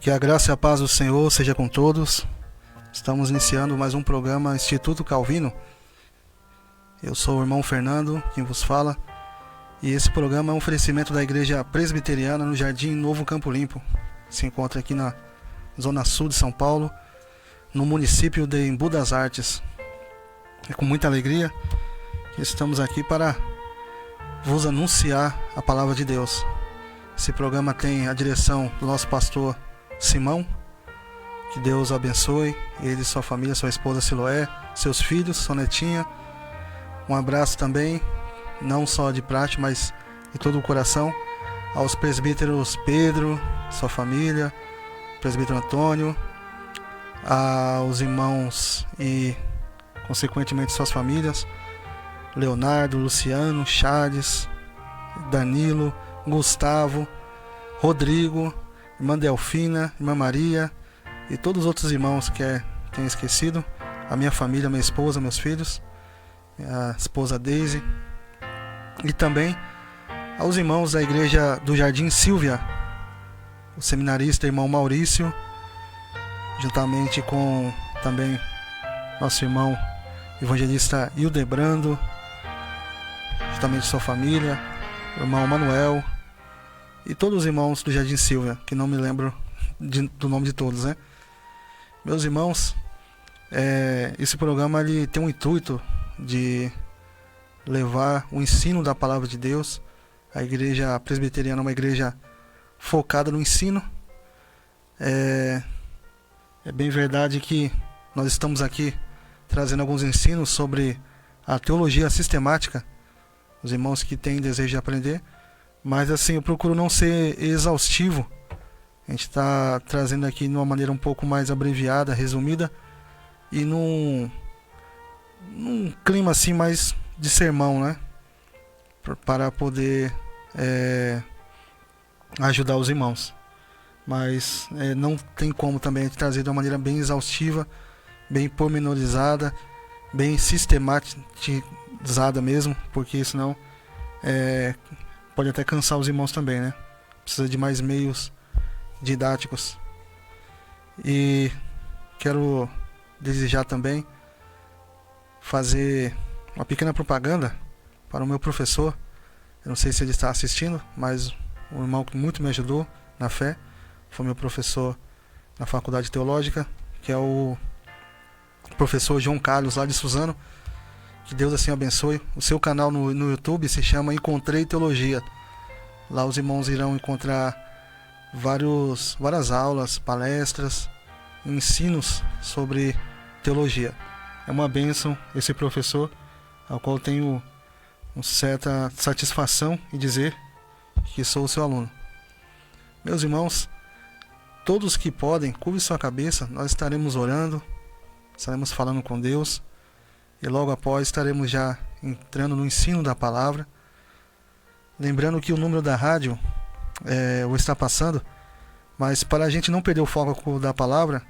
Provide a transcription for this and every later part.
Que a graça e a paz do Senhor seja com todos. Estamos iniciando mais um programa Instituto Calvino. Eu sou o irmão Fernando, quem vos fala. E esse programa é um oferecimento da Igreja Presbiteriana no Jardim Novo Campo Limpo. Se encontra aqui na Zona Sul de São Paulo, no município de Embu das Artes. É com muita alegria que estamos aqui para vos anunciar a palavra de Deus. Esse programa tem a direção do nosso pastor Simão. Que Deus o abençoe, ele, sua família, sua esposa Siloé, seus filhos, sua netinha. Um abraço também, não só de prática, mas de todo o coração, aos presbíteros Pedro, sua família, presbítero Antônio, aos irmãos e, consequentemente, suas famílias, Leonardo, Luciano, Charles, Danilo, Gustavo, Rodrigo, irmã Delfina, irmã Maria e todos os outros irmãos que tenho esquecido, a minha família, minha esposa, meus filhos, a esposa Daisy, e também aos irmãos da igreja do Jardim Silvia, o seminarista irmão Maurício, juntamente com também nosso irmão evangelista Hildebrando, juntamente sua família, o irmão Manuel e todos os irmãos do Jardim Silvia, que não me lembro do nome de todos, né? Meus irmãos, esse programa ele tem um intuito de levar o ensino da palavra de Deus. A igreja presbiteriana é uma igreja focada no ensino. É bem verdade que nós estamos aqui trazendo alguns ensinos sobre a teologia sistemática, os irmãos que têm desejo de aprender, mas assim, eu procuro não ser exaustivo. A gente está trazendo aqui de uma maneira um pouco mais abreviada, resumida, e num clima assim mais de sermão, né? Para poder ajudar os irmãos. Mas não tem como também a gente trazer de uma maneira bem exaustiva, bem pormenorizada, bem sistematizada mesmo, porque senão pode até cansar os irmãos também, né? Precisa de mais meios didáticos. E quero desejar também fazer uma pequena propaganda para o meu professor. Eu não sei se ele está assistindo, mas um irmão que muito me ajudou na fé foi meu professor na faculdade teológica, que é o professor João Carlos, lá de Suzano. Que Deus assim abençoe. O seu canal no YouTube se chama Encontrei Teologia. Lá os irmãos irão encontrar várias aulas, palestras, ensinos sobre teologia. É uma bênção esse professor, ao qual tenho uma certa satisfação em dizer que sou o seu aluno. Meus irmãos, todos que podem, curve sua cabeça, nós estaremos orando, estaremos falando com Deus, e logo após estaremos já entrando no ensino da palavra. Lembrando que o número da rádio vou estar passando, mas para a gente não perder o foco da palavra,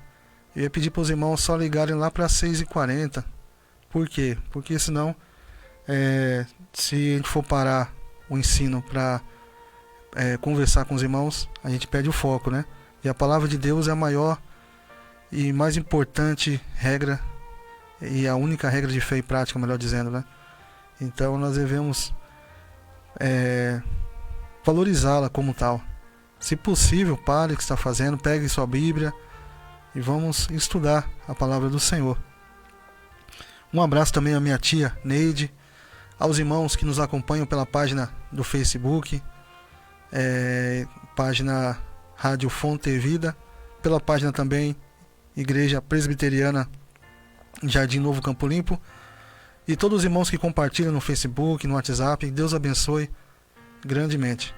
eu ia pedir para os irmãos só ligarem lá para 6h40. Por quê? Porque senão, se a gente for parar o ensino para conversar com os irmãos, a gente perde o foco, né? E a palavra de Deus é a maior e mais importante regra, e a única regra de fé e prática, melhor dizendo, né? Então nós devemos valorizá-la como tal. Se possível, pare o que está fazendo, pegue sua Bíblia e vamos estudar a palavra do Senhor. Um abraço também à minha tia Neide, aos irmãos que nos acompanham pela página do Facebook, página Rádio Fonte Vida, pela página também Igreja Presbiteriana Jardim Novo Campo Limpo, e todos os irmãos que compartilham no Facebook, no WhatsApp. Deus abençoe grandemente.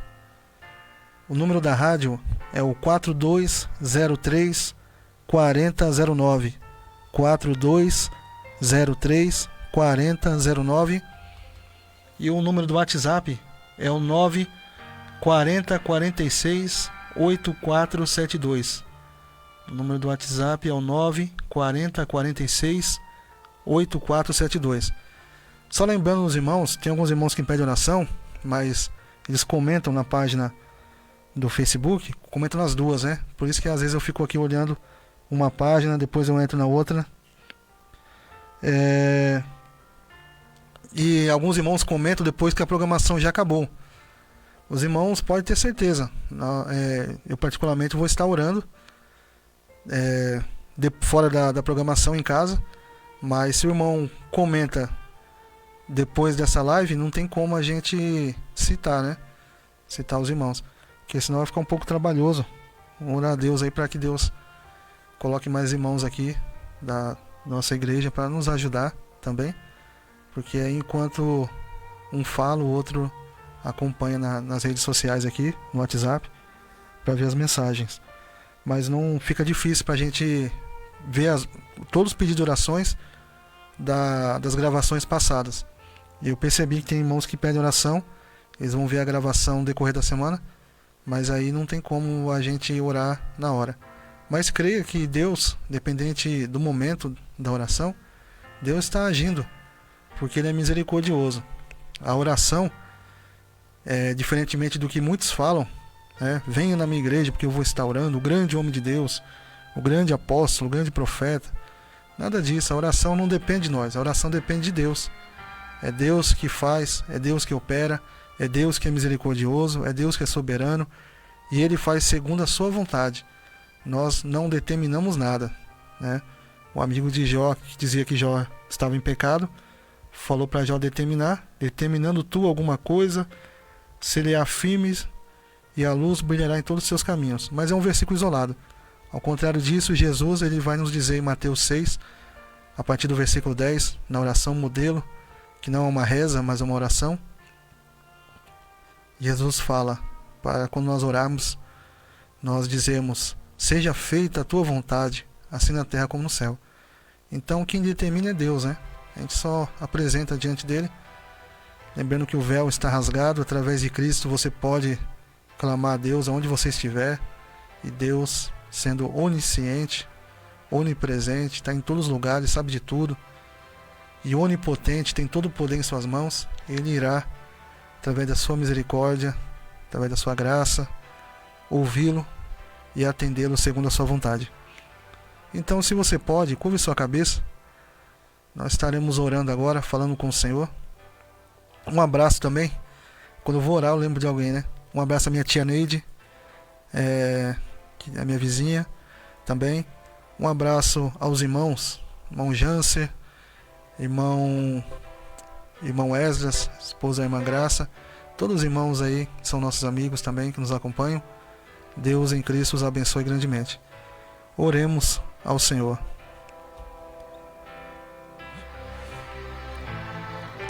O número da rádio é o 4203 4009, 4203 4009, e o número do WhatsApp é o 94046 8472. O número do WhatsApp é o 94046 8472. Só lembrando os irmãos, tem alguns irmãos que pedem oração, mas eles comentam na página do Facebook, comento nas duas, né? Por isso que às vezes eu fico aqui olhando uma página, depois eu entro na outra. E alguns irmãos comentam depois que a programação já acabou. Os irmãos podem ter certeza. Eu particularmente vou estar orando fora da programação em casa. Mas se o irmão comenta depois dessa live, não tem como a gente citar, né? Citar os irmãos. Porque senão vai ficar um pouco trabalhoso. Vamos orar a Deus aí para que Deus coloque mais irmãos aqui da nossa igreja para nos ajudar também. Porque aí enquanto um fala, o outro acompanha nas redes sociais aqui, no WhatsApp, para ver as mensagens. Mas não fica difícil para a gente ver todos os pedidos de orações das gravações passadas. Eu percebi que tem irmãos que pedem oração, eles vão ver a gravação no decorrer da semana, mas aí não tem como a gente orar na hora. Mas creia que Deus, dependente do momento da oração, Deus está agindo, porque Ele é misericordioso. A oração, diferentemente do que muitos falam, venha na minha igreja porque eu vou estar orando, o grande homem de Deus, o grande apóstolo, o grande profeta. Nada disso, a oração não depende de nós, a oração depende de Deus. É Deus que faz, é Deus que opera, é Deus que é misericordioso, é Deus que é soberano, e Ele faz segundo a sua vontade. Nós não determinamos nada, né? O amigo de Jó, que dizia que Jó estava em pecado, falou para Jó determinar, determinando tu alguma coisa, será firmes e a luz brilhará em todos os seus caminhos. Mas é um versículo isolado. Ao contrário disso, Jesus ele vai nos dizer em Mateus 6, a partir do versículo 10, na oração modelo, que não é uma reza, mas é uma oração. Jesus fala, para quando nós orarmos, nós dizemos, seja feita a tua vontade, assim na terra como no céu. Então quem determina é Deus, né? A gente só apresenta diante dele. Lembrando que o véu está rasgado, através de Cristo você pode clamar a Deus aonde você estiver. E Deus, sendo onisciente, onipresente, está em todos os lugares, sabe de tudo. E onipotente, tem todo o poder em suas mãos. Ele irá, através da sua misericórdia, através da sua graça, ouvi-lo e atendê-lo segundo a sua vontade. Então, se você pode, curve sua cabeça. Nós estaremos orando agora, falando com o Senhor. Um abraço também. Quando eu vou orar, eu lembro de alguém, né? Um abraço à minha tia Neide, que é a minha vizinha também. Um abraço aos irmãos, irmão Janser, irmão Esdras, esposa da irmã Graça. Todos os irmãos aí que são nossos amigos também, que nos acompanham. Deus em Cristo os abençoe grandemente. Oremos ao Senhor.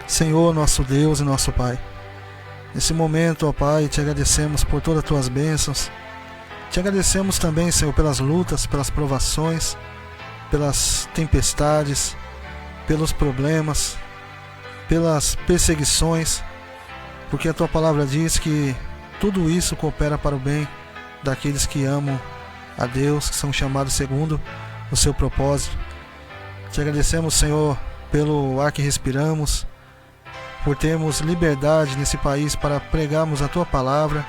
Senhor, nosso Deus e nosso Pai, nesse momento, ó Pai, te agradecemos por todas as tuas bênçãos. Te agradecemos também, Senhor, pelas lutas, pelas provações, pelas tempestades, pelos problemas, pelas perseguições, porque a tua palavra diz que tudo isso coopera para o bem daqueles que amam a Deus, que são chamados segundo o seu propósito. Te agradecemos, Senhor, pelo ar que respiramos, por termos liberdade nesse país para pregarmos a tua palavra.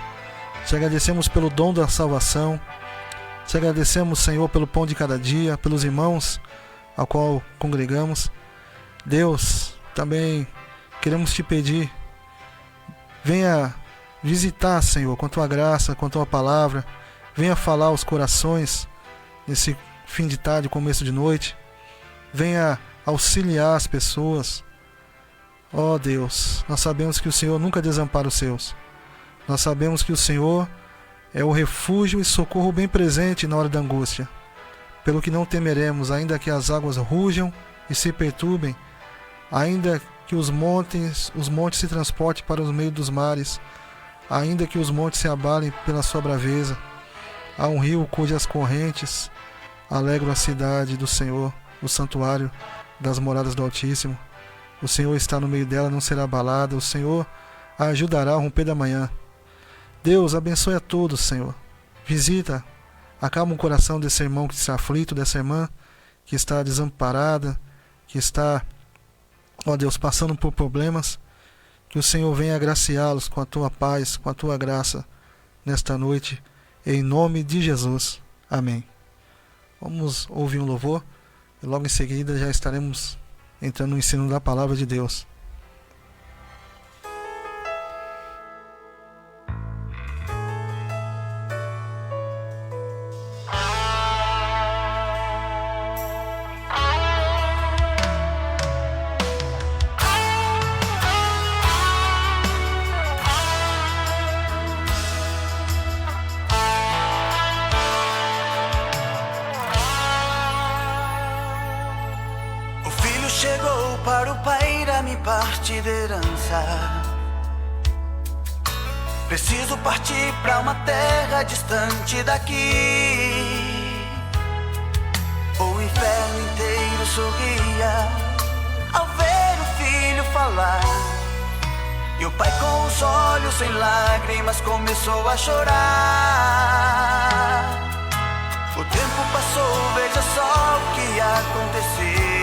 Te agradecemos pelo dom da salvação. Te agradecemos, Senhor, pelo pão de cada dia, pelos irmãos ao qual congregamos. Deus, também queremos te pedir, venha visitar, Senhor, com tua graça, com tua palavra. Venha falar aos corações nesse fim de tarde, começo de noite. Venha auxiliar as pessoas. Ó Deus, nós sabemos que o Senhor nunca desampara os seus. Nós sabemos que o Senhor é o refúgio e socorro bem presente na hora da angústia. Pelo que não temeremos, ainda que as águas rujam e se perturbem, ainda que os montes se transportem para o meio dos mares, ainda que os montes se abalem pela sua braveza. Há um rio cujas correntes alegram a cidade do Senhor, o santuário das moradas do Altíssimo. O Senhor está no meio dela, não será abalada. O Senhor a ajudará ao romper da manhã. Deus, abençoe a todos, Senhor. Visita, acalma o coração desse irmão que está aflito, dessa irmã que está desamparada, que está, ó Deus, passando por problemas. Que o Senhor venha agraciá-los com a tua paz, com a tua graça, nesta noite, em nome de Jesus. Amém. Vamos ouvir um louvor e logo em seguida já estaremos entrando no ensino da palavra de Deus. Chegou para o pai dar-me parte de herança. Preciso partir para uma terra distante daqui. O inferno inteiro sorria ao ver o filho falar. E o pai com os olhos em lágrimas começou a chorar. O tempo passou, veja só o que ia acontecer.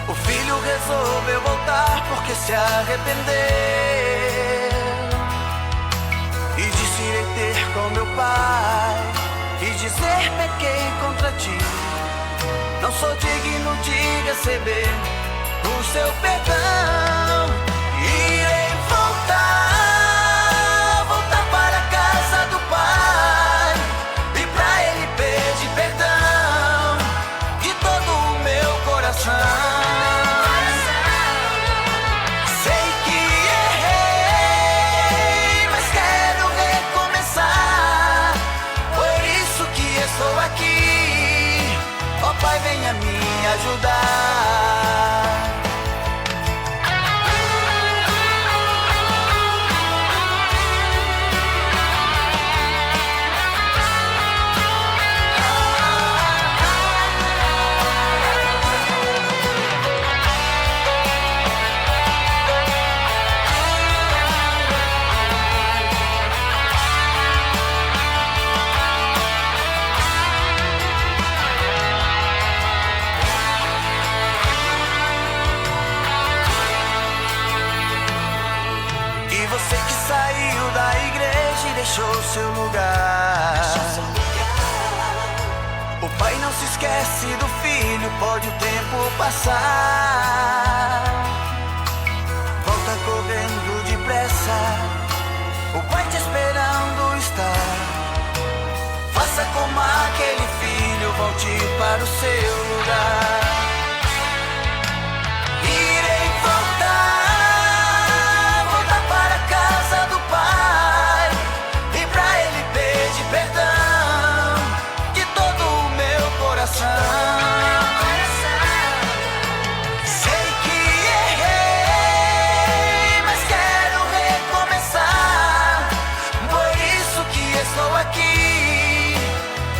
O filho resolveu voltar porque se arrependeu e disse: irei ter com meu pai e dizer: pequei contra ti, não sou digno de receber o seu perdão. Irei voltar para a casa do pai e pra ele pedir perdão de todo o meu coração. Pai, venha me ajudar. Você que saiu da igreja e deixou seu lugar. O pai não se esquece do filho, pode o tempo passar. Volta correndo depressa, o pai te esperando está. Faça como aquele filho, volte para o seu lugar. Irei voltar para a casa do pai e pra ele pedir perdão de todo o meu coração. Sei que errei, mas quero recomeçar, por isso que estou aqui.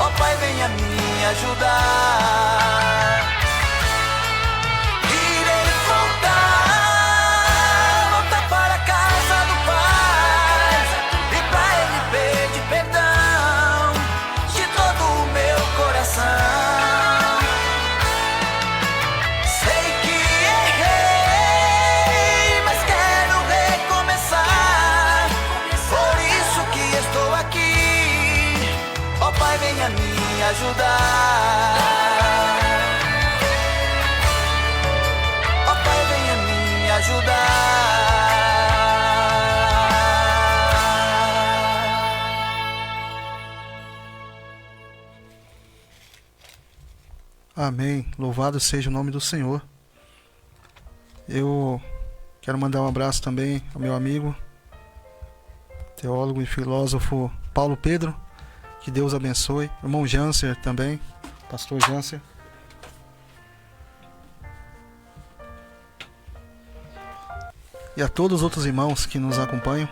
Ó Pai, venha me ajudar. Irei voltar para a casa do pai e pra ele pedir perdão de todo o meu coração. Sei que errei, mas quero recomeçar, por isso que estou aqui. Ó Pai, venha me ajudar. Ó Pai, venha me ajudar. Amém. Louvado seja o nome do Senhor. Eu quero mandar um abraço também ao meu amigo, teólogo e filósofo Paulo Pedro. Que Deus abençoe. Irmão Janser também, pastor Janser. E a todos os outros irmãos que nos acompanham.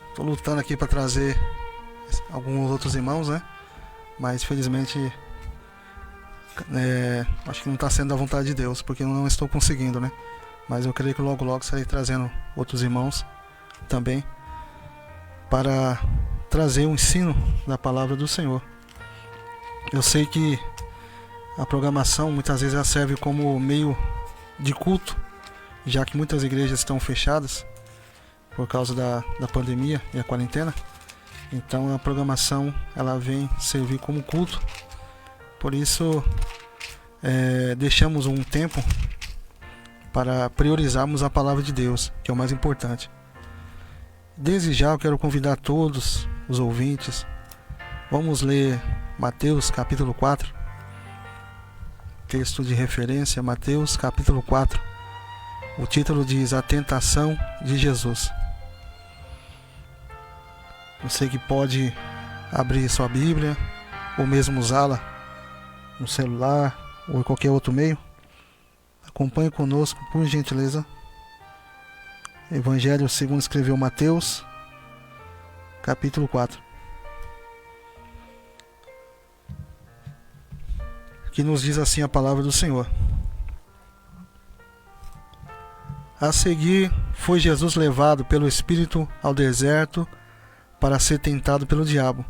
Estou lutando aqui para trazer alguns outros irmãos, né? Mas felizmente acho que não está sendo da vontade de Deus, porque eu não estou conseguindo, né? Mas eu creio que logo estarei trazendo outros irmãos também para trazer o ensino da palavra do Senhor. Eu sei que a programação muitas vezes ela serve como meio de culto, já que muitas igrejas estão fechadas, por causa da pandemia e a quarentena. Então a programação ela vem servir como culto. Por isso deixamos um tempo para priorizarmos a palavra de Deus, que é o mais importante. Desde já eu quero convidar todos os ouvintes. Vamos ler Mateus capítulo 4. Texto de referência, Mateus capítulo 4. O título diz: A Tentação de Jesus. Você que pode abrir sua Bíblia, ou mesmo usá-la no celular ou em qualquer outro meio, acompanhe conosco, por gentileza. Evangelho segundo escreveu Mateus, capítulo 4. Que nos diz assim a palavra do Senhor. A seguir, foi Jesus levado pelo Espírito ao deserto para ser tentado pelo diabo.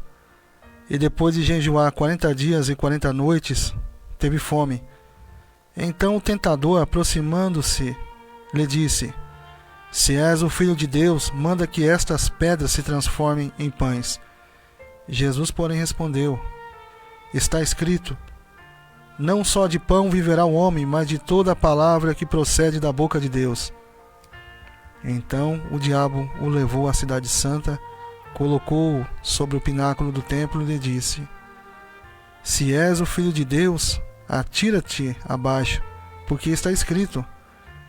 E depois de jejuar 40 dias e 40 noites, teve fome. Então o tentador, aproximando-se, lhe disse: Se és o Filho de Deus, manda que estas pedras se transformem em pães. Jesus, porém, respondeu: Está escrito: Não só de pão viverá o homem, mas de toda a palavra que procede da boca de Deus. Então o diabo o levou à cidade santa, colocou-o sobre o pináculo do templo e lhe disse: Se és o Filho de Deus, atira-te abaixo, porque está escrito: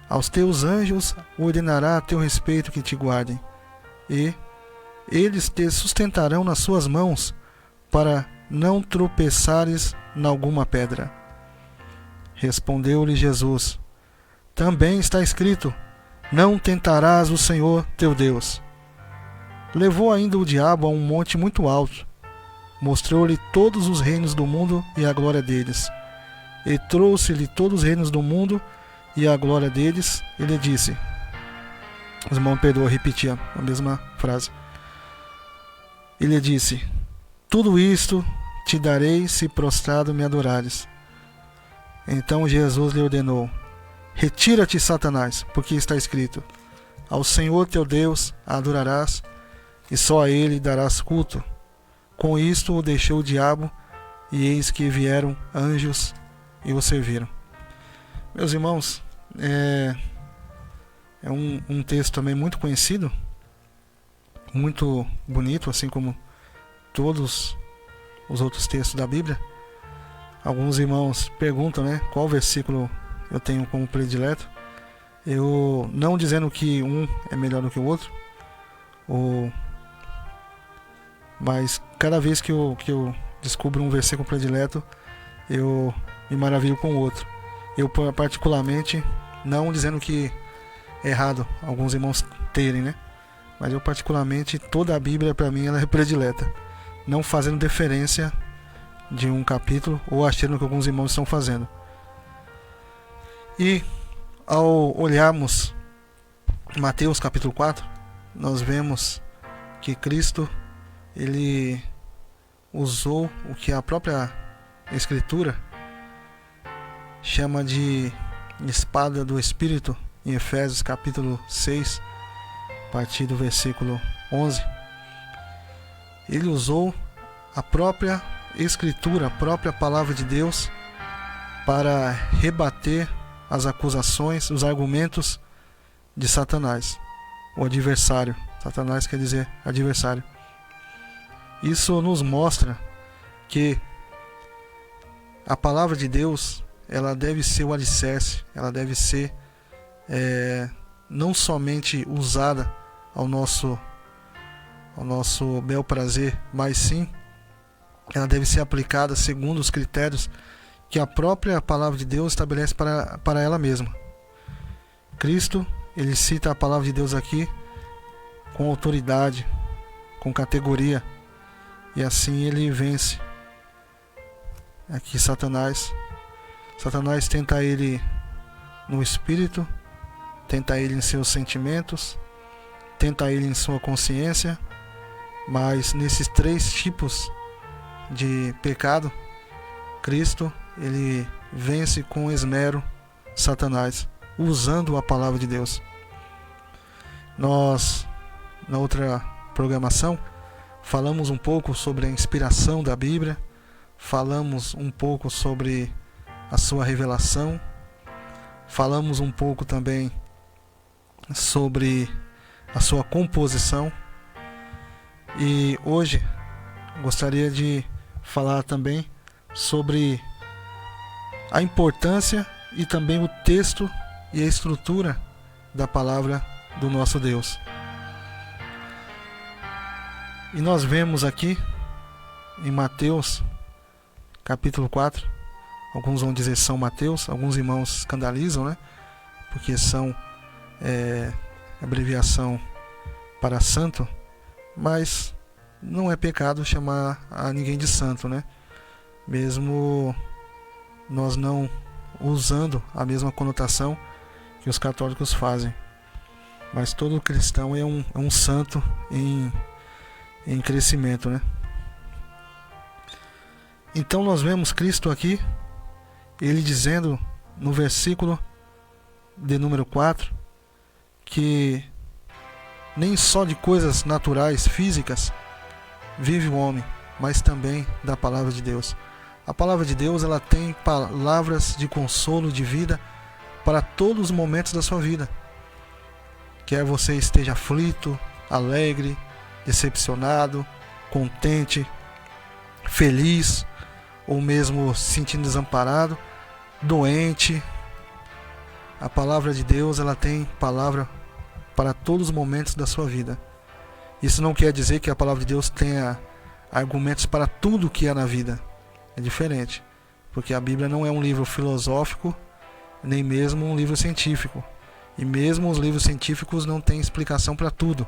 Aos teus anjos ordenará a teu respeito que te guardem, e eles te sustentarão nas suas mãos, para não tropeçares em alguma pedra. Respondeu-lhe Jesus: Também está escrito: Não tentarás o Senhor teu Deus. Levou ainda o diabo a um monte muito alto, mostrou-lhe todos os reinos do mundo e a glória deles, e trouxe-lhe todos os reinos do mundo e a glória deles, e lhe disse: Os irmãos perdoam, repetia a mesma frase. Ele disse: Tudo isto te darei se prostrado me adorares. Então Jesus lhe ordenou: Retira-te, Satanás, porque está escrito: Ao Senhor teu Deus adorarás, e só a ele darás culto. Com isto o deixou o diabo, e eis que vieram anjos e o serviram. Meus irmãos, é um texto também muito conhecido, muito bonito, assim como todos os outros textos da Bíblia. Alguns irmãos perguntam, qual versículo eu tenho como predileto. Eu não dizendo que um é melhor do que o outro, mas cada vez que eu descubro um versículo predileto, eu me maravilho com o outro. Eu particularmente, não dizendo que é errado alguns irmãos terem, mas eu particularmente, toda a Bíblia para mim ela é predileta, não fazendo deferência de um capítulo ou achando que alguns irmãos estão fazendo. E ao olharmos Mateus capítulo 4, nós vemos que Cristo ele usou o que a própria Escritura chama de espada do Espírito, em Efésios capítulo 6, a partir do versículo 11. Ele usou a própria Escritura, a própria palavra de Deus, para rebater as acusações, os argumentos de Satanás, o adversário. Satanás quer dizer adversário. Isso nos mostra que a palavra de Deus ela deve ser o alicerce, ela deve ser não somente usada ao nosso bel prazer, mas sim ela deve ser aplicada segundo os critérios que a própria palavra de Deus estabelece para ela mesma. Cristo, ele cita a palavra de Deus aqui com autoridade, com categoria, e assim ele vence aqui Satanás. Satanás tenta ele no espírito, tenta ele em seus sentimentos, tenta ele em sua consciência, mas nesses três tipos de pecado, Cristo ele vence com esmero Satanás, usando a palavra de Deus. Nós na outra programação, falamos um pouco sobre a inspiração da Bíblia, falamos um pouco sobre a sua revelação, falamos um pouco também sobre a sua composição, e hoje gostaria de falar também sobre a importância e também o texto e a estrutura da palavra do nosso Deus. E nós vemos aqui em Mateus capítulo 4, alguns vão dizer São Mateus, alguns irmãos escandalizam, né? Porque são abreviação para santo, mas não é pecado chamar a ninguém de santo, né? Mesmo nós não usando a mesma conotação que os católicos fazem, mas todo cristão é um santo em crescimento, né? Então nós vemos Cristo aqui, ele dizendo no versículo de número 4, que nem só de coisas naturais, físicas, vive o homem, mas também da palavra de Deus. A palavra de Deus, ela tem palavras de consolo, de vida, para todos os momentos da sua vida. Quer você esteja aflito, alegre, decepcionado, contente, feliz, ou mesmo se sentindo desamparado, doente, a palavra de Deus, ela tem palavra para todos os momentos da sua vida. Isso não quer dizer que a palavra de Deus tenha argumentos para tudo que há na vida. É diferente, porque a Bíblia não é um livro filosófico, nem mesmo um livro científico. E mesmo os livros científicos não têm explicação para tudo.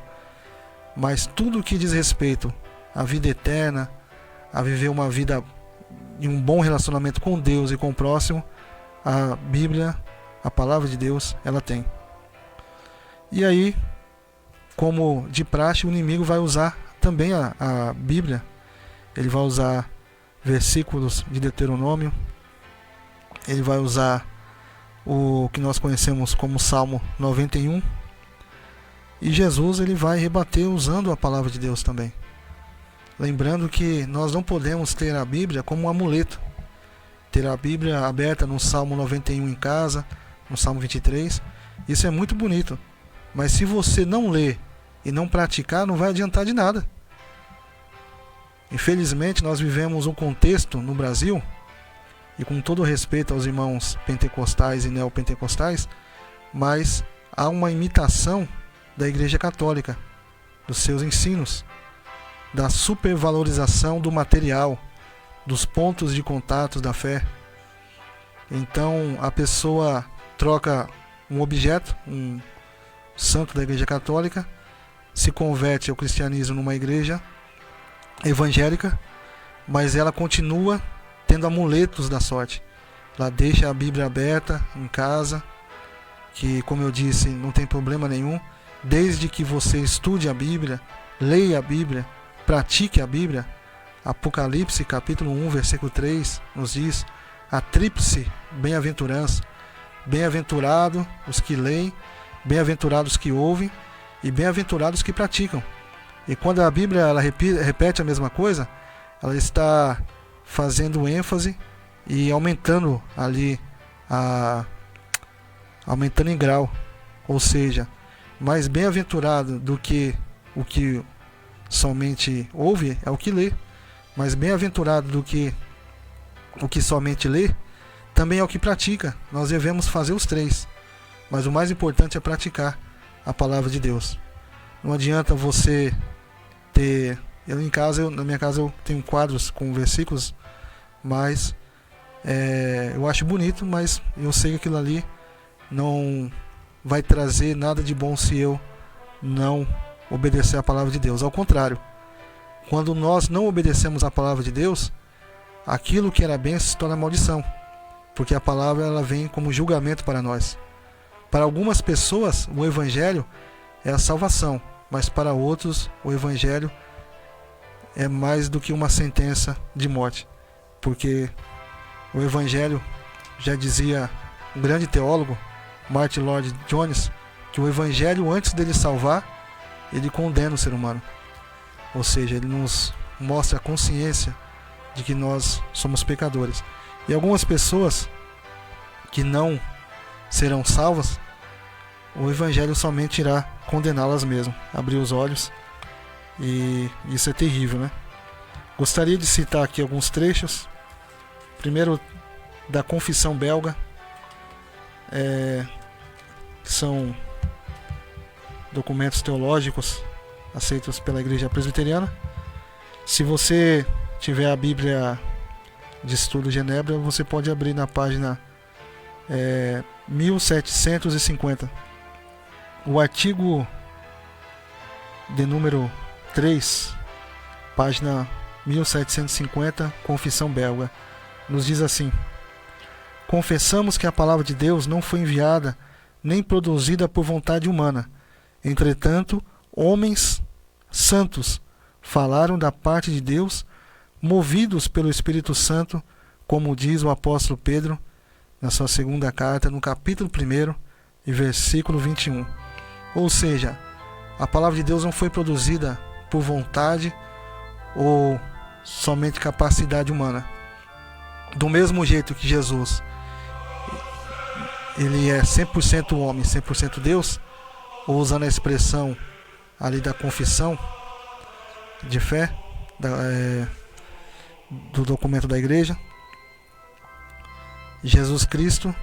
Mas tudo que diz respeito à vida eterna, a viver uma vida em um bom relacionamento com Deus e com o próximo, a Bíblia, a palavra de Deus, ela tem. E aí, como de praxe, o inimigo vai usar também a Bíblia. Ele vai usar versículos de Deuteronômio, ele vai usar o que nós conhecemos como Salmo 91, e Jesus ele vai rebater usando a palavra de Deus também. Lembrando que nós não podemos ter a Bíblia como um amuleto, ter a Bíblia aberta no Salmo 91 em casa, no Salmo 23, isso é muito bonito, mas se você não ler e não praticar, não vai adiantar de nada. Infelizmente nós vivemos um contexto no Brasil, e com todo respeito aos irmãos pentecostais e neopentecostais, mas há uma imitação da Igreja Católica, dos seus ensinos, da supervalorização do material, dos pontos de contato da fé. Então a pessoa troca um objeto, um santo da Igreja Católica, se converte ao cristianismo numa igreja evangélica, mas ela continua tendo amuletos da sorte. Ela deixa a Bíblia aberta em casa, que, como eu disse, não tem problema nenhum, desde que você estude a Bíblia, leia a Bíblia, pratique a Bíblia. Apocalipse capítulo 1, versículo 3 nos diz a tríplice bem-aventurança: bem-aventurado os que leem, bem-aventurados que ouvem e bem-aventurados que praticam. E quando a Bíblia ela repete a mesma coisa, ela está fazendo ênfase e aumentando ali, aumentando em grau. Ou seja, mais bem-aventurado do que o que somente ouve é o que lê. Mais bem-aventurado do que o que somente lê também é o que pratica. Nós devemos fazer os três, mas o mais importante é praticar a palavra de Deus. Não adianta você ter... na minha casa eu tenho quadros com versículos, mas eu acho bonito, mas eu sei que aquilo ali não vai trazer nada de bom se eu não obedecer a palavra de Deus. Ao contrário, quando nós não obedecemos a palavra de Deus, aquilo que era bênção se torna maldição, porque a palavra ela vem como julgamento para nós. Para algumas pessoas o Evangelho é a salvação, mas para outros o Evangelho é mais do que uma sentença de morte, porque o Evangelho, já dizia um grande teólogo, Martin Lloyd-Jones, que o Evangelho, antes dele salvar, ele condena o ser humano. Ou seja, ele nos mostra a consciência de que nós somos pecadores. E algumas pessoas que não serão salvas, o Evangelho somente irá condená-las mesmo, abrir os olhos, e isso é terrível, né? Gostaria de citar aqui alguns trechos. Primeiro, da Confissão Belga, que são documentos teológicos aceitos pela Igreja Presbiteriana. Se você tiver a Bíblia de Estudo Genebra, você pode abrir na página 1750. O artigo de número 3, página 1750, Confissão Belga, nos diz assim: confessamos que a palavra de Deus não foi enviada nem produzida por vontade humana. Entretanto, homens santos falaram da parte de Deus, movidos pelo Espírito Santo, como diz o apóstolo Pedro na sua segunda carta, no capítulo 1 e versículo 21. Ou seja, a palavra de Deus não foi produzida por vontade ou somente capacidade humana. Do mesmo jeito que Jesus, ele é 100% homem, 100% Deus, ou usando a expressão ali da confissão de fé, do documento da igreja, Jesus Cristo,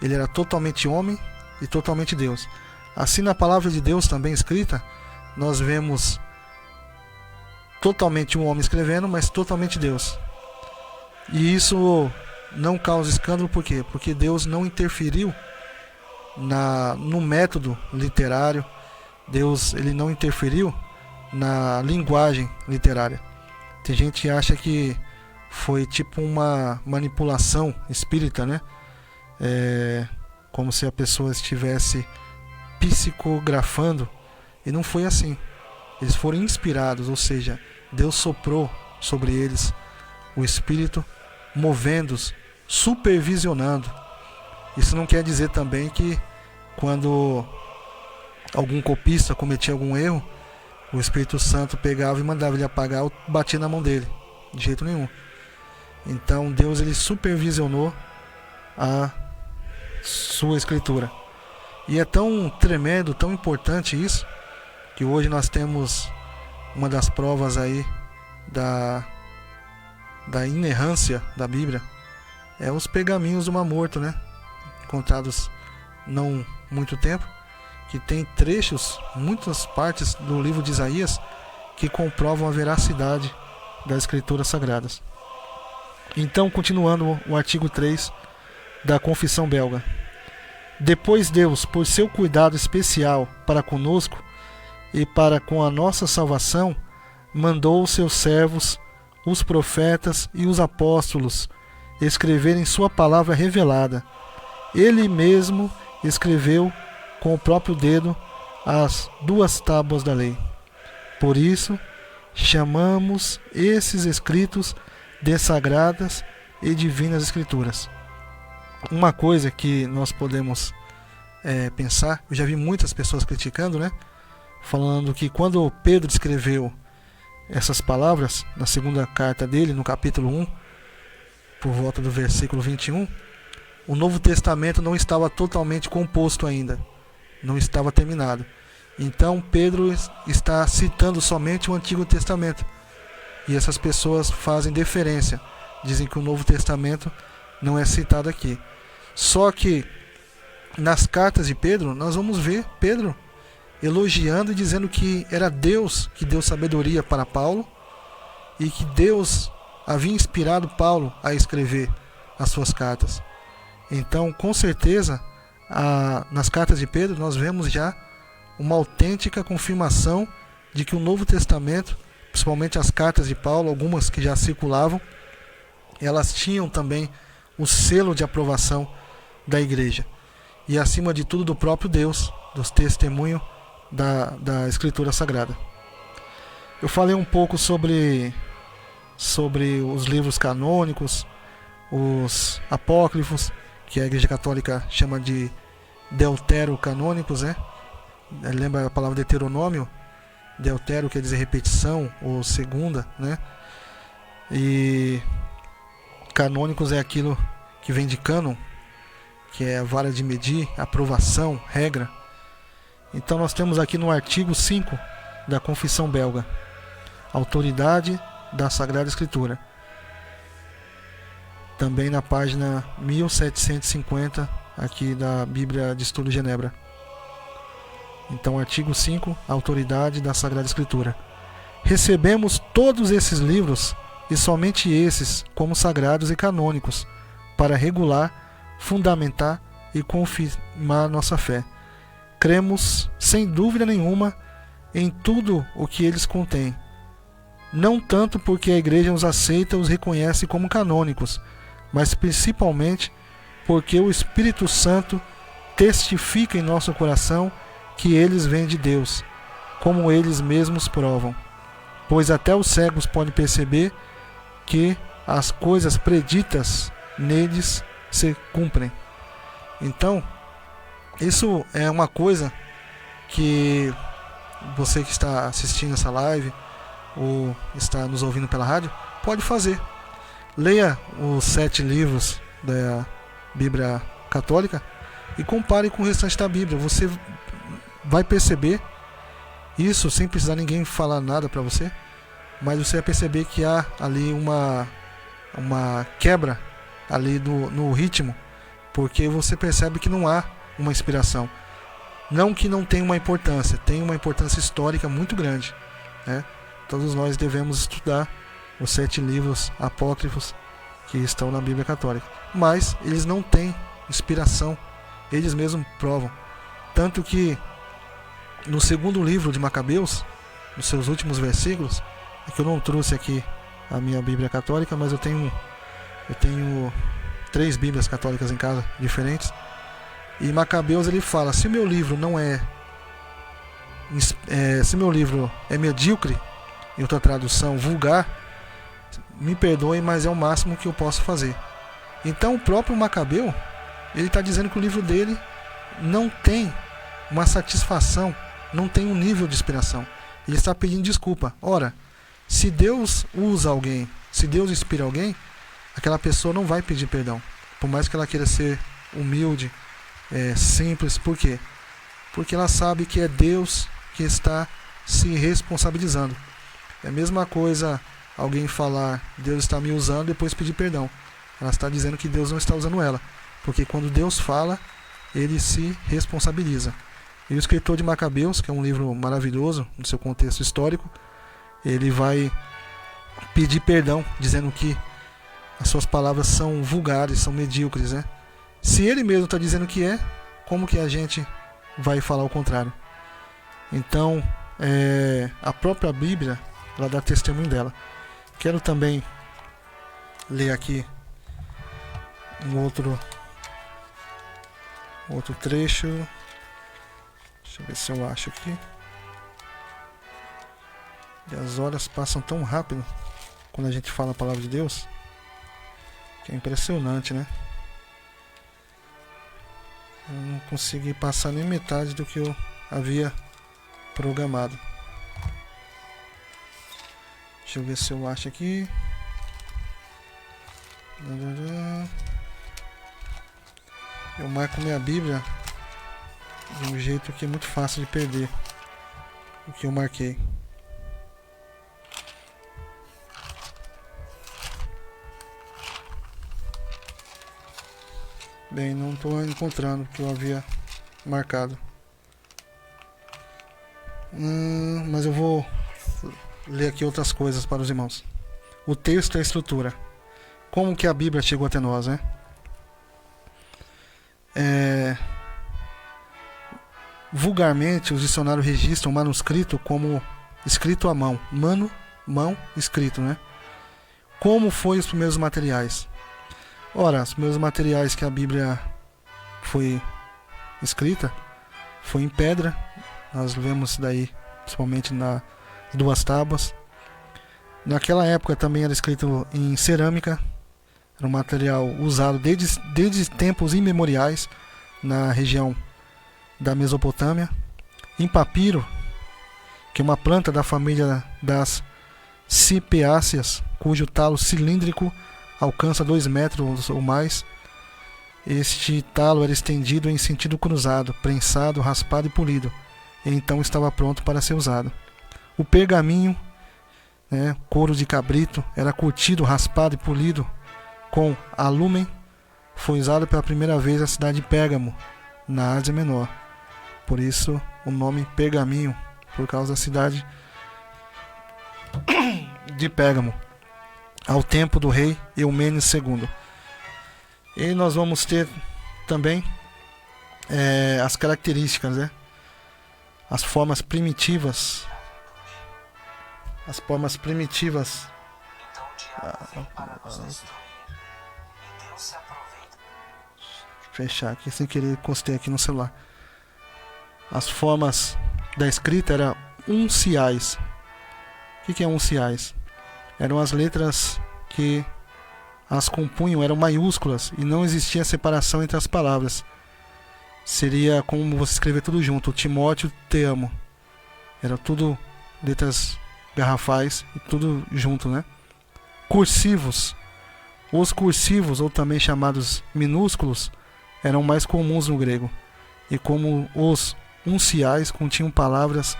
ele era totalmente homem e totalmente Deus. Assim, na palavra de Deus também escrita, nós vemos totalmente um homem escrevendo, mas totalmente Deus. E isso não causa escândalo, por quê? Porque Deus não interferiu no método literário. Deus, ele não interferiu na linguagem literária. Tem gente que acha que foi tipo uma manipulação espírita, né? Como se a pessoa estivesse psicografando, e não foi assim. Eles foram inspirados, ou seja, Deus soprou sobre eles o Espírito, movendo-os, supervisionando. Isso não quer dizer também que quando algum copista cometia algum erro, o Espírito Santo pegava e mandava ele apagar ou batia na mão dele. De jeito nenhum. Então Deus, ele supervisionou a sua escritura. E é tão tremendo, tão importante isso, que hoje nós temos uma das provas aí da inerrância da Bíblia, os pergaminhos do Mar Morto, né? Encontrados não muito tempo, que tem trechos, muitas partes do livro de Isaías que comprovam a veracidade das escrituras sagradas. Então, continuando o artigo 3 da Confissão Belga. Depois Deus, por seu cuidado especial para conosco e para com a nossa salvação, mandou os seus servos, os profetas e os apóstolos, escreverem sua palavra revelada. Ele mesmo escreveu com o próprio dedo as 2 tábuas da lei. Por isso, chamamos esses escritos de sagradas e divinas escrituras. Uma coisa que nós podemos pensar, eu já vi muitas pessoas criticando, né? Falando que quando Pedro escreveu essas palavras, na segunda carta dele, no capítulo 1, por volta do versículo 21, o Novo Testamento não estava totalmente composto ainda, não estava terminado. Então Pedro está citando somente o Antigo Testamento. E essas pessoas fazem deferência, dizem que o Novo Testamento não é citado aqui. Só que nas cartas de Pedro, nós vamos ver Pedro elogiando e dizendo que era Deus que deu sabedoria para Paulo e que Deus havia inspirado Paulo a escrever as suas cartas. Então, com certeza, nas cartas de Pedro nós vemos já uma autêntica confirmação de que o Novo Testamento, principalmente as cartas de Paulo, algumas que já circulavam, elas tinham também o selo de aprovação da igreja. E acima de tudo do próprio Deus, dos testemunhos da Escritura Sagrada. Eu falei um pouco sobre os livros canônicos, os apócrifos, que a Igreja Católica chama de deuterocanônicos, né? Lembra a palavra Deuteronômio? Deutério quer dizer repetição ou segunda, né? E canônicos é aquilo que vem de cânon, que é a vara de medir, aprovação, regra. Então nós temos aqui no artigo 5 da Confissão Belga, autoridade da Sagrada Escritura. Também na página 1750 aqui da Bíblia de Estudo de Genebra. Então, artigo 5, autoridade da Sagrada Escritura. Recebemos todos esses livros, e somente esses, como sagrados e canônicos, para regular, fundamentar e confirmar nossa fé. Cremos, sem dúvida nenhuma, em tudo o que eles contêm. Não tanto porque a Igreja os aceita e os reconhece como canônicos, mas principalmente porque o Espírito Santo testifica em nosso coração que eles vêm de Deus, como eles mesmos provam. Pois até os cegos podem perceber que as coisas preditas neles se cumprem. Então, isso é uma coisa que você que está assistindo essa live ou está nos ouvindo pela rádio pode fazer. Leia os 7 livros da Bíblia Católica e compare com o restante da Bíblia. Você vai perceber isso sem precisar ninguém falar nada para você, mas você vai perceber que há ali uma quebra ali no ritmo, porque você percebe que não há uma inspiração. Não que não tenha uma importância, tem uma importância histórica muito grande, né? Todos nós devemos estudar os 7 livros apócrifos que estão na Bíblia Católica, mas eles não têm inspiração, eles mesmos provam. Tanto que no segundo livro de Macabeus, nos seus últimos versículos, é que eu não trouxe aqui a minha Bíblia Católica, mas eu tenho 3 Bíblias católicas em casa, diferentes. E Macabeus ele fala: se meu livro não se meu livro é medíocre, em outra tradução, vulgar, me perdoem, mas é o máximo que eu posso fazer. Então o próprio Macabeu, ele está dizendo que o livro dele não tem uma satisfação, não tem um nível de inspiração. Ele está pedindo desculpa. Ora, se Deus usa alguém, se Deus inspira alguém, aquela pessoa não vai pedir perdão, por mais que ela queira ser humilde, simples. Por quê? Porque ela sabe que é Deus que está se responsabilizando. É a mesma coisa alguém falar: Deus está me usando, depois pedir perdão. Ela está dizendo que Deus não está usando ela, porque quando Deus fala, ele se responsabiliza. E o escritor de Macabeus, que é um livro maravilhoso no seu contexto histórico, ele vai pedir perdão, dizendo que as suas palavras são vulgares, são medíocres, né? Se ele mesmo está dizendo que é, como que a gente vai falar o contrário? Então, a própria Bíblia, ela dá testemunho dela. Quero também ler aqui um outro trecho. Deixa eu ver se eu acho aqui. E as horas passam tão rápido quando a gente fala a palavra de Deus, que é impressionante, né? Eu não consegui passar nem metade do que eu havia programado. Deixa eu ver se eu acho aqui. Eu marco minha Bíblia de um jeito que é muito fácil de perder o que eu marquei. Bem, não estou encontrando o que eu havia marcado. Mas eu vou ler aqui outras coisas para os irmãos. O texto e a estrutura. Como que a Bíblia chegou até nós, né? Vulgarmente, os dicionários registram o manuscrito como escrito à mão. Mão, escrito, né? Como foi os primeiros materiais? Ora, os primeiros materiais que a Bíblia foi escrita foi em pedra. Nós vemos isso daí, principalmente nas 2 tábuas. Naquela época também era escrito em cerâmica. Era um material usado desde tempos imemoriais na região da Mesopotâmia. Em papiro que é uma planta da família das Cipeáceas, cujo talo cilíndrico alcança 2 metros ou mais. Este talo era estendido em sentido cruzado, prensado, raspado e polido, e então estava pronto para ser usado. O pergaminho, couro de cabrito, era curtido, raspado e polido com alúmen. Foi usado pela primeira vez na cidade de Pérgamo, na Ásia Menor. Por isso o nome pergaminho, por causa da cidade de Pérgamo, ao tempo do rei Eumênides II. E nós vamos ter também as características, as formas primitivas. As formas primitivas. Fechar aqui sem querer, encostei aqui no celular. As formas da escrita eram unciais. O que é unciais? Eram as letras que as compunham, eram maiúsculas e não existia separação entre as palavras. Seria como você escrever tudo junto. Timóteo, te amo. Era tudo letras garrafais e tudo junto, Cursivos. Os cursivos, ou também chamados minúsculos, eram mais comuns no grego. E como os unciais continham palavras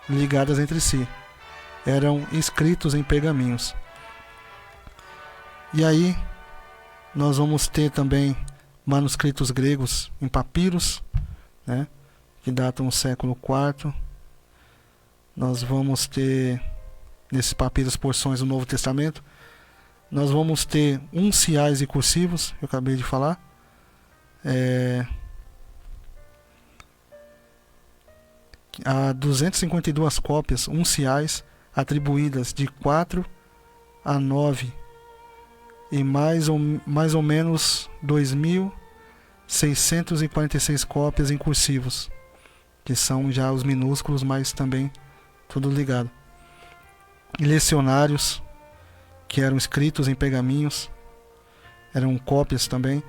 ligadas entre si, eram escritos em pergaminhos. E aí nós vamos ter também manuscritos gregos em papiros, que datam do século IV. Nós vamos ter nesses papiros porções do Novo Testamento. Nós vamos ter unciais e cursivos, que eu acabei de falar. Há 252 cópias unciais atribuídas de 4 a 9 e mais ou menos 2.646 cópias em cursivos, que são já os minúsculos, mas também tudo ligado. E lecionários, que eram escritos em pergaminhos, eram cópias também.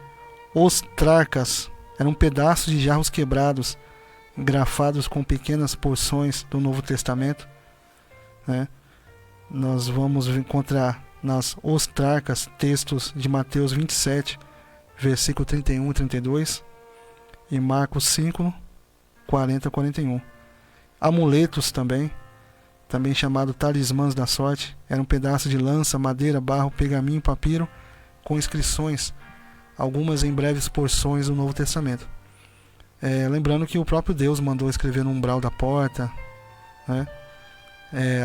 Ostracas eram pedaços de jarros quebrados, grafados com pequenas porções do Novo Testamento. Nós vamos encontrar nas ostracas textos de Mateus 27, versículo 31 e 32, e Marcos 5, 40 e 41. Amuletos também chamado talismãs da sorte, eram pedaços de lança, madeira, barro, pergaminho, papiro, com inscrições, algumas em breves porções do Novo Testamento. Lembrando que o próprio Deus mandou escrever no umbral da porta,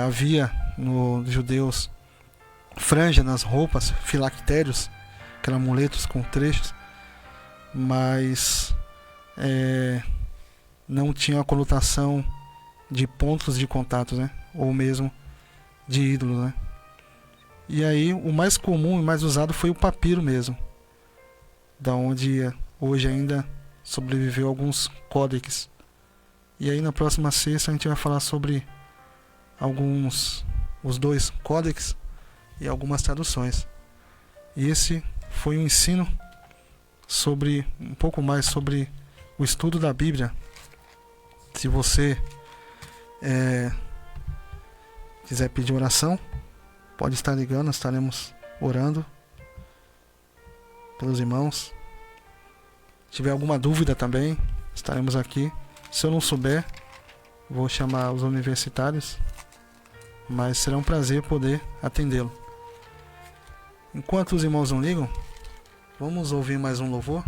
havia nos judeus franja nas roupas, filactérios, que eram amuletos com trechos, mas não tinha a conotação de pontos de contato, ou mesmo de ídolos, E aí o mais comum e mais usado foi o papiro mesmo, da onde hoje ainda sobreviveu alguns códex. E aí na próxima sexta a gente vai falar sobre os 2 códex e algumas traduções. E esse foi um ensino sobre um pouco mais sobre o estudo da Bíblia. Se você quiser pedir oração, pode estar ligando, nós estaremos orando pelos irmãos. Se tiver alguma dúvida também, estaremos aqui. Se eu não souber, vou chamar os universitários, mas será um prazer poder atendê-lo. Enquanto os irmãos não ligam, vamos ouvir mais um louvor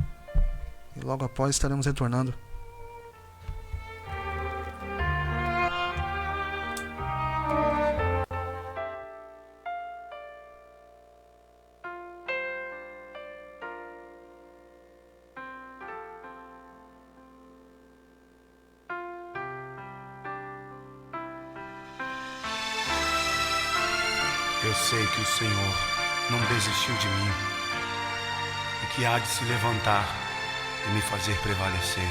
e logo após estaremos retornando. Eu sei que o Senhor não desistiu de mim e que há de se levantar e me fazer prevalecer.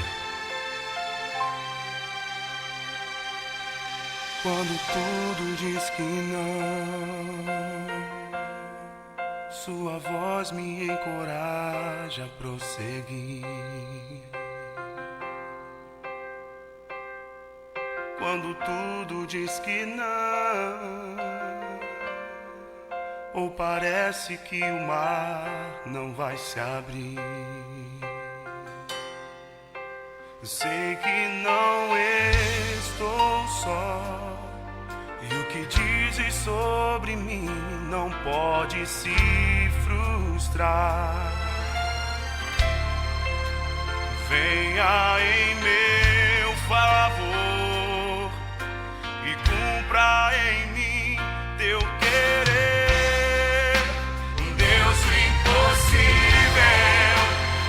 Quando tudo diz que não, sua voz me encoraja a prosseguir. quando tudo diz que não, ou parece que o mar não vai se abrir. Sei que não estou só, e o que dizes sobre mim não pode se frustrar. Venha em meu favor e cumpra em mim teu querer. Deus do impossível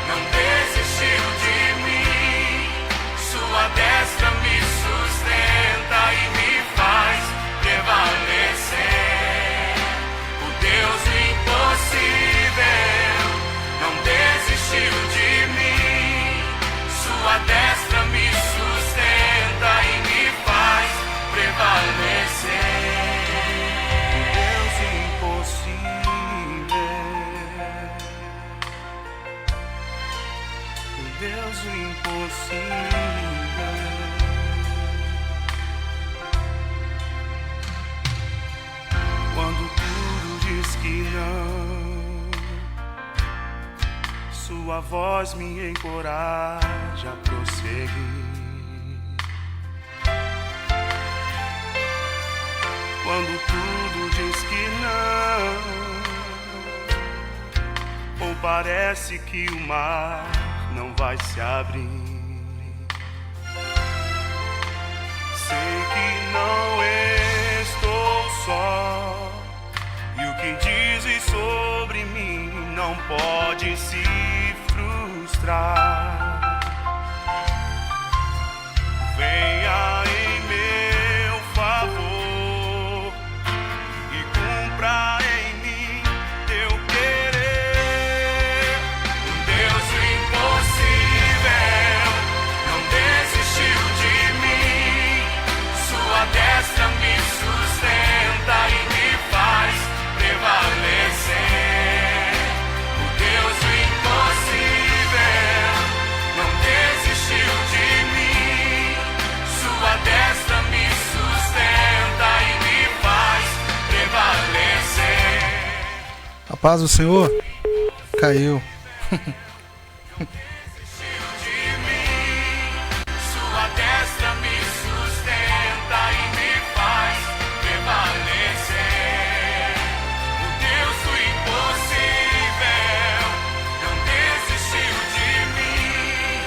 não desistiu de mim. Sua destra me sustenta e me faz prevalecer. O Deus do impossível não desistiu de mim. Sua destra me sustenta e me faz prevalecer. Deus impossível, Deus impossível. Quando tudo diz que não, sua voz me encoraja a prosseguir. Quando tudo diz que não, ou parece que o mar não vai se abrir. Sei que não estou só, e o que dizes sobre mim não pode se frustrar. Venha em meu favor e cumpra em mim teu querer. Deus do impossível não desistiu de mim. Sua destra me sustenta e me faz prevalecer. O Deus do impossível não desistiu de mim. Sua destra me sustenta e me faz prevalecer. A paz do Senhor caiu. Sua destra me sustenta e me faz prevalecer. O Deus do impossível não desistiu de mim.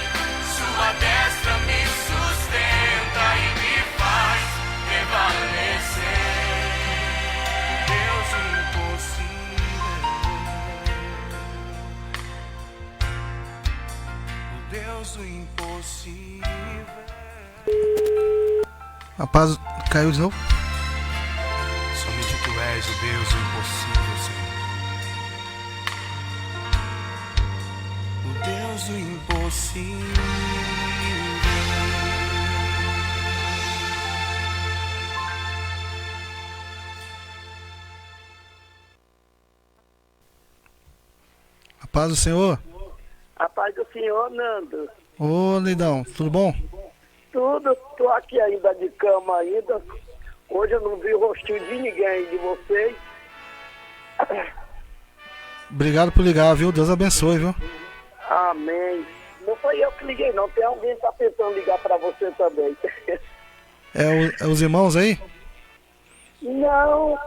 Sua destra me sustenta e me faz prevalecer. Deus impossível. O Deus do impossível. A paz caiu de novo. Somente tu és o Deus do impossível, Senhor. O Deus do impossível. A paz do Senhor. A paz do Senhor, Nando. Ô, Leidão, tudo bom? Tudo, tô aqui ainda de cama ainda. Hoje eu não vi o rostinho de ninguém de vocês. Obrigado por ligar, viu? Deus abençoe, viu? Amém. Não foi eu que liguei, não. Tem alguém que tá tentando ligar pra você também. É os irmãos aí? Não.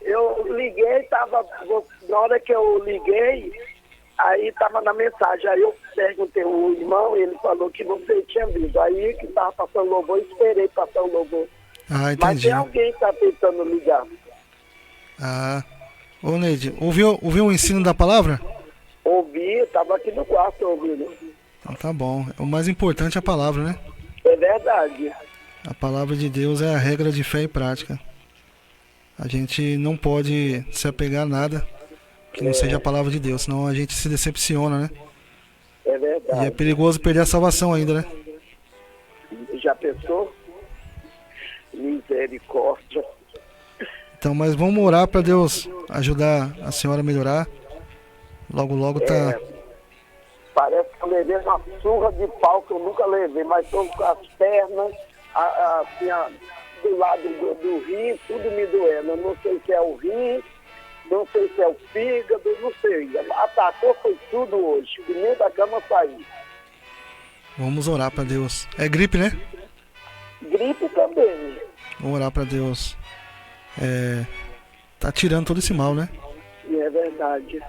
Eu liguei, tava. Na hora que eu liguei, aí tava na mensagem. Aí eu perguntei ao irmão, ele falou que você tinha vindo. Aí que tava passando louvor, eu esperei passar o louvor. Ah, entendi. Mas tem alguém que tá tentando ligar. Ah. Ô, Neide, ouviu o ensino da palavra? Ouvi, tava aqui no quarto ouvindo. Então tá bom. O mais importante é a palavra, né? É verdade. A palavra de Deus é a regra de fé e prática. A gente não pode se apegar a nada que não seja a palavra de Deus, senão a gente se decepciona, né? É verdade. E é perigoso perder a salvação ainda, né? Já pensou? Misericórdia. Então, mas vamos orar para Deus ajudar a senhora a melhorar. Logo, logo tá Parece que eu levei uma surra de pau que eu nunca levei, mas estou com as pernas, do lado do rim, tudo me doendo. Eu não sei se é o rim, não sei se é o fígado, não sei. Atacou foi tudo hoje, que nem da cama saí. Vamos orar para Deus. É gripe, né? Gripe também. Vamos orar para Deus. Tá tirando todo esse mal, né? É verdade.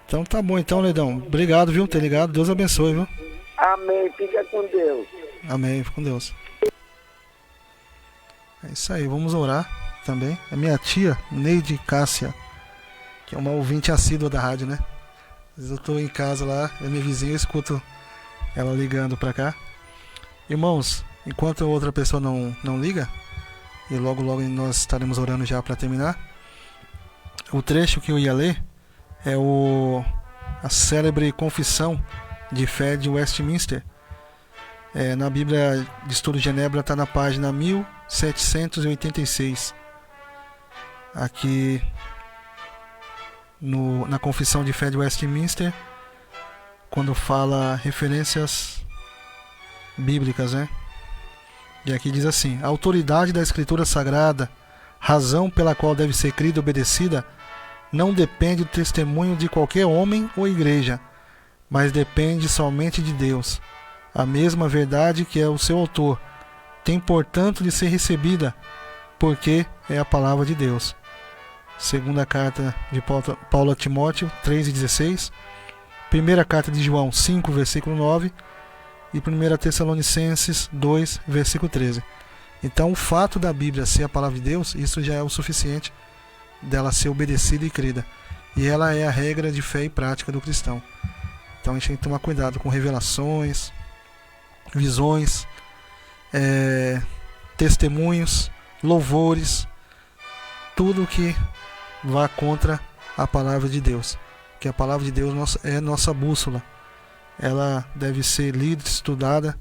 Então tá bom, então, Ledão. Obrigado, viu, por ter ligado. Deus abençoe, viu? Amém. Fica com Deus. Amém, fica com Deus. É isso aí, vamos orar também. A minha tia, Neide Cássia, que é uma ouvinte assídua da rádio, né? Às vezes eu tô em casa lá, é minha vizinha, eu escuto ela ligando pra cá. Irmãos, enquanto outra pessoa não liga, e logo nós estaremos orando já para terminar, o trecho que eu ia ler é a célebre Confissão de Fé de Westminster. Na Bíblia de Estudo de Genebra está na página 1786. Aqui na Confissão de Fé de Westminster, quando fala referências bíblicas, né? E aqui diz assim: a autoridade da Escritura Sagrada, razão pela qual deve ser crida e obedecida, não depende do testemunho de qualquer homem ou igreja, mas depende somente de Deus. A mesma verdade que é o seu autor tem, portanto, de ser recebida, porque é a palavra de Deus. Segunda carta de Paulo a Timóteo 3:16, primeira carta de João 5, versículo 9, e 1 Tessalonicenses 2, versículo 13. Então, o fato da Bíblia ser a palavra de Deus, isso já é o suficiente dela ser obedecida e crida. E ela é a regra de fé e prática do cristão. Então a gente tem que tomar cuidado com revelações, visões, testemunhos, louvores, tudo que vá contra a palavra de Deus. Que a palavra de Deus é nossa bússola. Ela deve ser lida, estudada,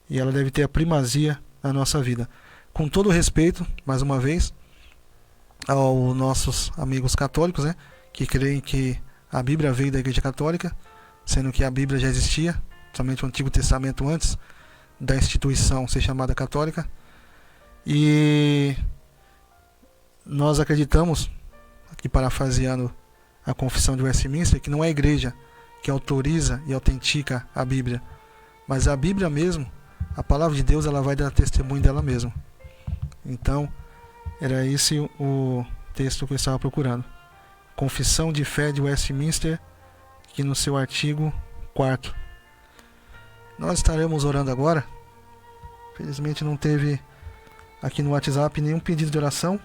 e ela deve ter a primazia na nossa vida. Com todo respeito, mais uma vez, aos nossos amigos católicos, né, que creem que a Bíblia veio da Igreja Católica, sendo que a Bíblia já existia, somente o Antigo Testamento antes da instituição ser chamada católica. E nós acreditamos, aqui parafraseando a Confissão de Westminster, que não é a Igreja que autoriza e autentica a Bíblia, mas a Bíblia mesmo, a palavra de Deus, ela vai dar testemunho dela mesma. Então, era esse o texto que eu estava procurando. Confissão de Fé de Westminster, aqui no seu artigo 4º. Nós estaremos orando agora. Felizmente não teve aqui no WhatsApp nenhum pedido de oração.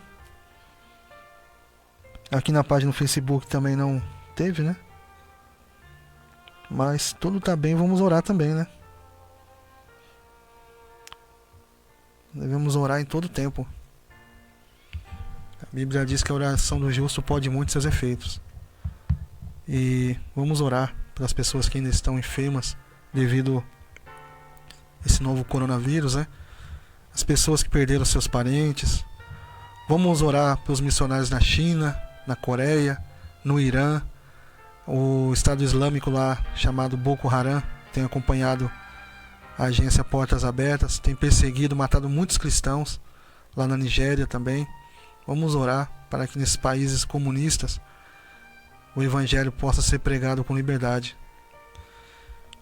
Aqui na página do Facebook também não teve, né? Mas tudo tá bem, vamos orar também, né? Devemos orar em todo tempo. A Bíblia diz que a oração do justo pode muito seus efeitos. E vamos orar pelas pessoas que ainda estão enfermas devido a esse novo coronavírus, né? As pessoas que perderam seus parentes. Vamos orar pelos missionários na China, na Coreia, no Irã. O Estado Islâmico lá, chamado Boko Haram, tem acompanhado a agência Portas Abertas, tem perseguido, matado muitos cristãos, lá na Nigéria também. Vamos orar para que nesses países comunistas o Evangelho possa ser pregado com liberdade.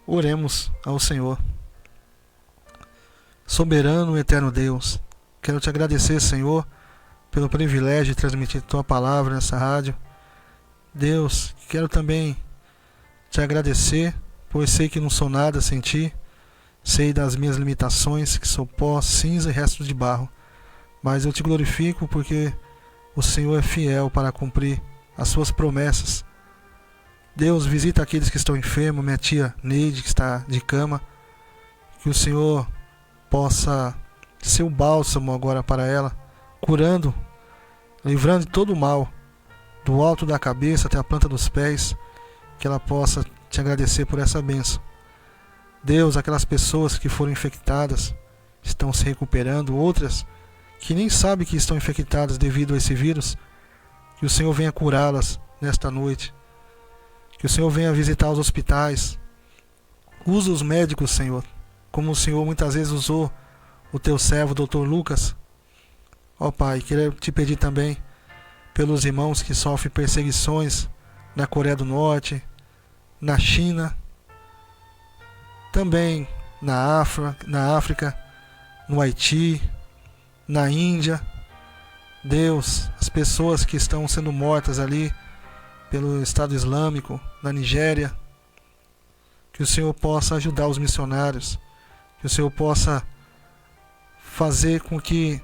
Oremos ao Senhor. Soberano e eterno Deus, quero te agradecer, Senhor, pelo privilégio de transmitir tua palavra nessa rádio. Deus, quero também te agradecer, pois sei que não sou nada sem ti, sei das minhas limitações, que sou pó, cinza e restos de barro, mas eu te glorifico porque o Senhor é fiel para cumprir as suas promessas. Deus, visita aqueles que estão enfermos, minha tia Neide, que está de cama, que o Senhor possa ser o bálsamo agora para ela, curando, livrando de todo o mal, do alto da cabeça até a planta dos pés, que ela possa te agradecer por essa bênção. Deus, aquelas pessoas que foram infectadas, estão se recuperando, outras que nem sabem que estão infectadas devido a esse vírus, que o Senhor venha curá-las nesta noite, que Que o Senhor venha visitar os hospitais. Usa os médicos, Senhor, como o Senhor muitas vezes usou o teu servo, Dr. Lucas. Ó Pai, queria te pedir também pelos irmãos que sofrem perseguições na Coreia do Norte, na China, também na África, no Haiti, na Índia. Deus, as pessoas que estão sendo mortas ali pelo Estado Islâmico, na Nigéria, que o Senhor possa ajudar os missionários, que o Senhor possa fazer com que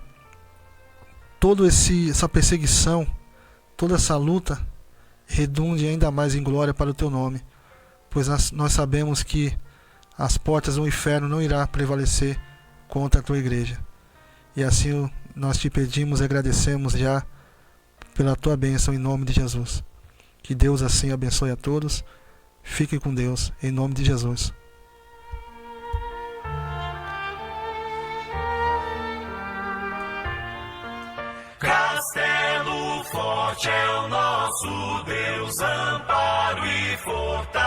toda essa perseguição, toda essa luta redunde ainda mais em glória para o teu nome, pois nós sabemos que as portas do inferno não irá prevalecer contra a tua igreja. E assim nós te pedimos e agradecemos já pela tua bênção em nome de Jesus. Que Deus assim abençoe a todos. Fique com Deus, em nome de Jesus. Castelo forte é o nosso Deus, amparo e fortaleza.